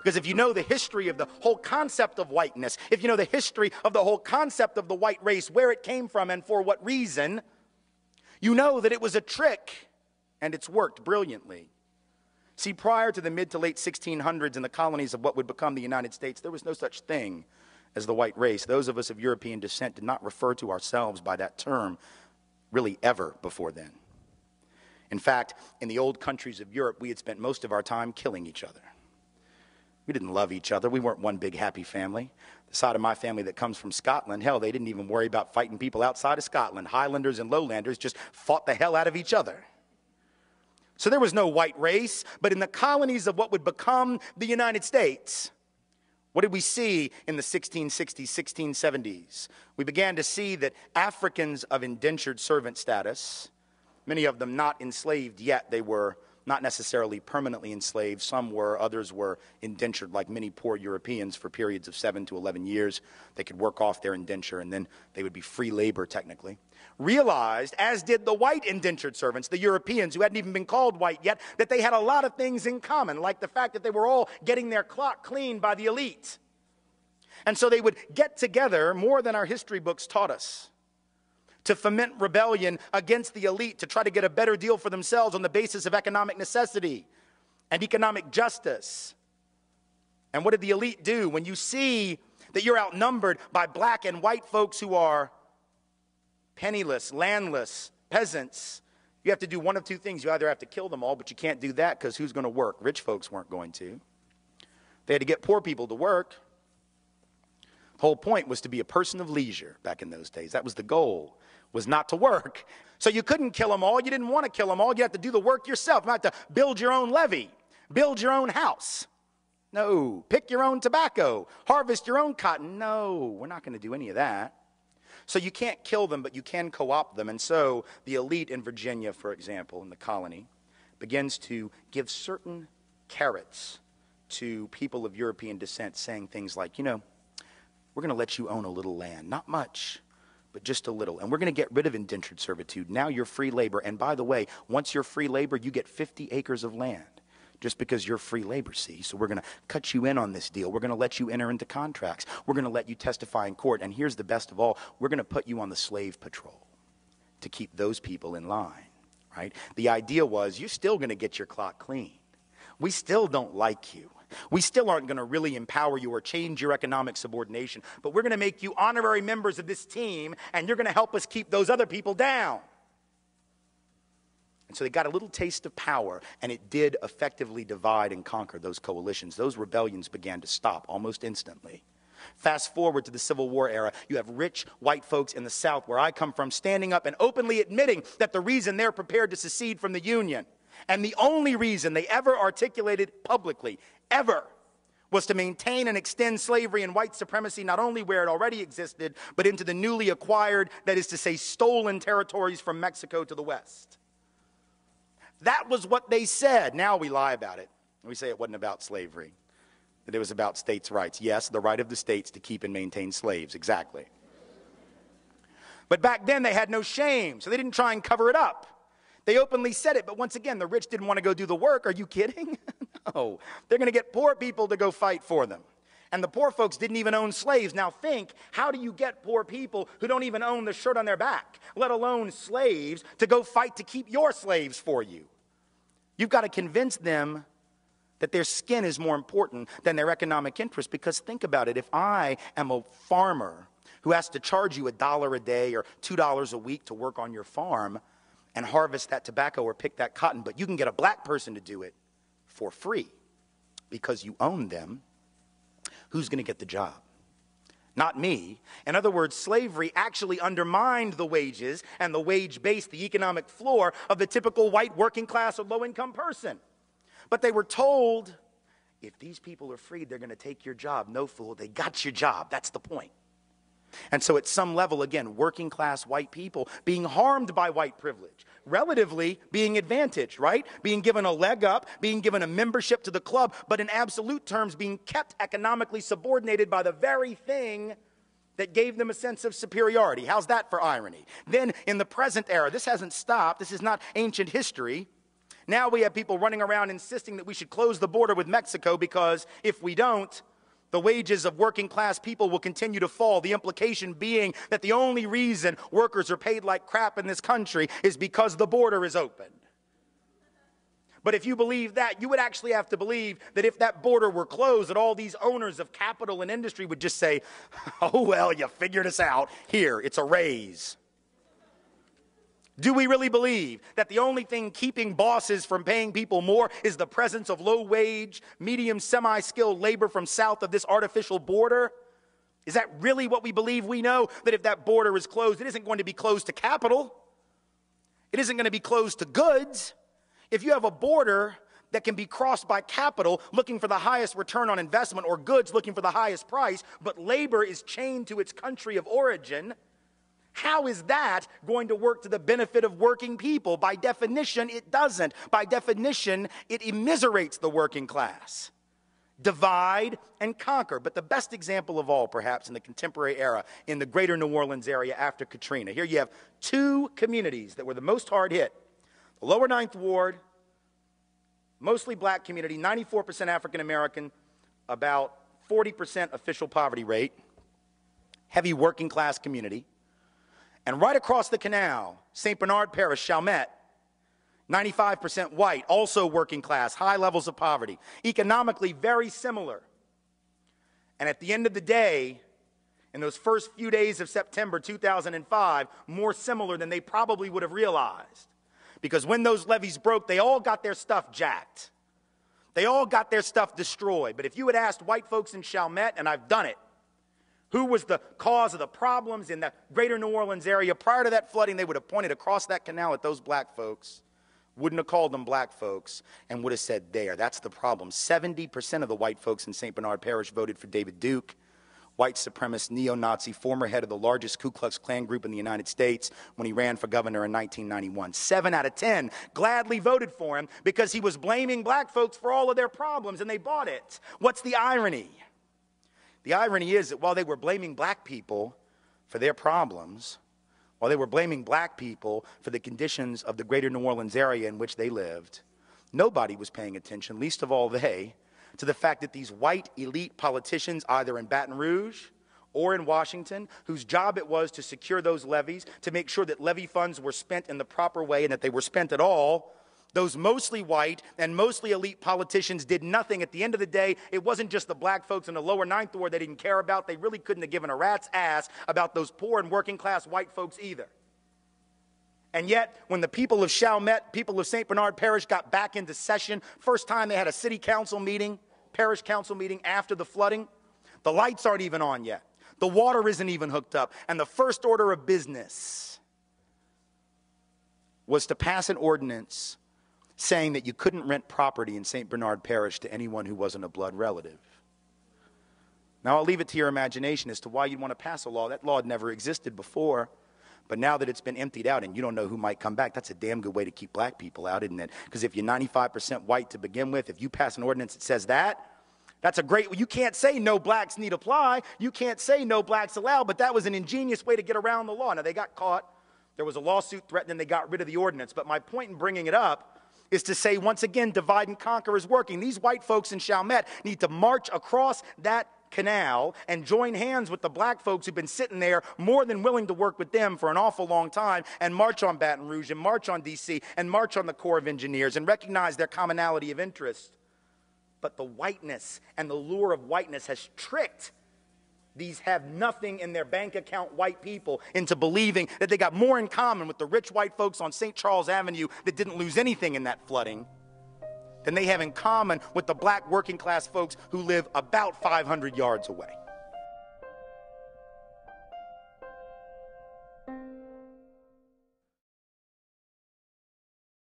Because if you know the history of the whole concept of whiteness, if you know the history of the whole concept of the white race, where it came from and for what reason, you know that it was a trick and it's worked brilliantly. See, prior to the mid to late 1600s in the colonies of what would become the United States, there was no such thing as the white race. Those of us of European descent did not refer to ourselves by that term really ever before then. In fact, in the old countries of Europe, we had spent most of our time killing each other. We didn't love each other. We weren't one big happy family. The side of my family that comes from Scotland, hell, they didn't even worry about fighting people outside of Scotland. Highlanders and Lowlanders just fought the hell out of each other. So there was no white race, but in the colonies of what would become the United States, what did we see in the 1660s, 1670s? We began to see that Africans of indentured servant status, many of them not enslaved yet, they were not necessarily permanently enslaved. Some were, others were indentured like many poor Europeans for periods of 7 to 11 years. They could work off their indenture and then they would be free labor technically. Realized, as did the white indentured servants, the Europeans who hadn't even been called white yet, that they had a lot of things in common, like the fact that they were all getting their clock cleaned by the elite. And so they would get together more than our history books taught us, to foment rebellion against the elite, to try to get a better deal for themselves on the basis of economic necessity and economic justice. And what did the elite do? When you see that you're outnumbered by black and white folks who are penniless, landless, peasants, you have to do one of two things. You either have to kill them all, but you can't do that because who's going to work? Rich folks weren't going to. They had to get poor people to work. The whole point was to be a person of leisure back in those days. That was the goal, was not to work. So you couldn't kill them all. You didn't want to kill them all. You had to do the work yourself. You had to build your own levee, build your own house. No. Pick your own tobacco, harvest your own cotton. No, we're not going to do any of that. So you can't kill them, but you can co-opt them. And so the elite in Virginia, for example, in the colony, begins to give certain carrots to people of European descent, saying things like, you know, we're going to let you own a little land, not much, but just a little. And we're going to get rid of indentured servitude. Now you're free labor. And by the way, once you're free labor, you get 50 acres of land just because you're free labor, see? So we're going to cut you in on this deal. We're going to let you enter into contracts. We're going to let you testify in court. And here's the best of all. We're going to put you on the slave patrol to keep those people in line, right? The idea was you're still going to get your clock cleaned. We still don't like you. We still aren't going to really empower you or change your economic subordination, but we're going to make you honorary members of this team, and you're going to help us keep those other people down. And so they got a little taste of power, and it did effectively divide and conquer those coalitions. Those rebellions began to stop almost instantly. Fast forward to the Civil War era, you have rich white folks in the South, where I come from, standing up and openly admitting that the reason they're prepared to secede from the Union, and the only reason they ever articulated publicly, ever, was to maintain and extend slavery and white supremacy not only where it already existed, but into the newly acquired, that is to say, stolen territories from Mexico to the west. That was what they said. Now we lie about it. We say it wasn't about slavery, that it was about states' rights. Yes, the right of the states to keep and maintain slaves, exactly. But back then they had no shame, so they didn't try and cover it up. They openly said it, but once again, the rich didn't want to go do the work. Are you kidding? No. They're going to get poor people to go fight for them. And the poor folks didn't even own slaves. Now think, how do you get poor people who don't even own the shirt on their back, let alone slaves, to go fight to keep your slaves for you? You've got to convince them that their skin is more important than their economic interest. Because think about it, if I am a farmer who has to charge you $1 a day or $2 a week to work on your farm and harvest that tobacco or pick that cotton, but you can get a black person to do it for free because you own them, who's going to get the job? Not me. In other words, slavery actually undermined the wages and the wage base, the economic floor of the typical white working class or low-income person. But they were told, if these people are freed, they're going to take your job. No, fool, they got your job. That's the point. And so at some level, again, working class white people being harmed by white privilege, relatively being advantaged, right? Being given a leg up, being given a membership to the club, but in absolute terms being kept economically subordinated by the very thing that gave them a sense of superiority. How's that for irony? Then in the present era, this hasn't stopped. This is not ancient history. Now we have people running around insisting that we should close the border with Mexico because if we don't, the wages of working class people will continue to fall. The implication being that the only reason workers are paid like crap in this country is because the border is open. But if you believe that, you would actually have to believe that if that border were closed, that all these owners of capital and industry would just say, oh, well, you figured us out. Here, it's a raise. Do we really believe that the only thing keeping bosses from paying people more is the presence of low-wage, medium, semi-skilled labor from south of this artificial border? Is that really what we believe? We know that if that border is closed, it isn't going to be closed to capital. It isn't going to be closed to goods. If you have a border that can be crossed by capital looking for the highest return on investment or goods looking for the highest price, but labor is chained to its country of origin, how is that going to work to the benefit of working people? By definition, it doesn't. By definition, it immiserates the working class. Divide and conquer. But the best example of all, perhaps, in the contemporary era, in the greater New Orleans area after Katrina. Here you have two communities that were the most hard hit. The lower Ninth Ward, mostly black community, 94% African American, about 40% official poverty rate, heavy working class community. And right across the canal, St. Bernard Parish, Chalmette, 95% white, also working class, high levels of poverty, economically very similar. And at the end of the day, in those first few days of September 2005, more similar than they probably would have realized. Because when those levees broke, they all got their stuff jacked. They all got their stuff destroyed. But if you had asked white folks in Chalmette, and I've done it, who was the cause of the problems in the greater New Orleans area prior to that flooding, they would have pointed across that canal at those black folks, wouldn't have called them black folks, and would have said, there, that's the problem. 70% of the white folks in St. Bernard Parish voted for David Duke, white supremacist, neo-Nazi, former head of the largest Ku Klux Klan group in the United States when he ran for governor in 1991. 7 out of 10 gladly voted for him because he was blaming black folks for all of their problems, and they bought it. What's the irony? The irony is that while they were blaming black people for their problems, while they were blaming black people for the conditions of the greater New Orleans area in which they lived, nobody was paying attention, least of all they, to the fact that these white elite politicians, either in Baton Rouge or in Washington, whose job it was to secure those levees, to make sure that levee funds were spent in the proper way and that they were spent at all, those mostly white and mostly elite politicians did nothing. At the end of the day, it wasn't just the black folks in the lower Ninth Ward they didn't care about. They really couldn't have given a rat's ass about those poor and working class white folks either. And yet, when the people of Chalmette, people of St. Bernard Parish got back into session, first time they had a city council meeting, parish council meeting after the flooding, the lights aren't even on yet. The water isn't even hooked up. And the first order of business was to pass an ordinance saying that you couldn't rent property in St. Bernard Parish to anyone who wasn't a blood relative. Now, I'll leave it to your imagination as to why you'd want to pass a law. That law had never existed before, but now that it's been emptied out and you don't know who might come back, that's a damn good way to keep black people out, isn't it? Because if you're 95% white to begin with, if you pass an ordinance that says that, that's a great, you can't say no blacks need apply, you can't say no blacks allowed, but that was an ingenious way to get around the law. Now, they got caught, there was a lawsuit threatening, they got rid of the ordinance, but my point in bringing it up is to say, once again, divide and conquer is working. These white folks in Chalmette need to march across that canal and join hands with the black folks who've been sitting there more than willing to work with them for an awful long time and march on Baton Rouge and march on D.C. and march on the Corps of Engineers and recognize their commonality of interest. But the whiteness and the lure of whiteness has tricked these have nothing in their bank account white people into believing that they got more in common with the rich white folks on St. Charles Avenue that didn't lose anything in that flooding than they have in common with the black working class folks who live about 500 yards away.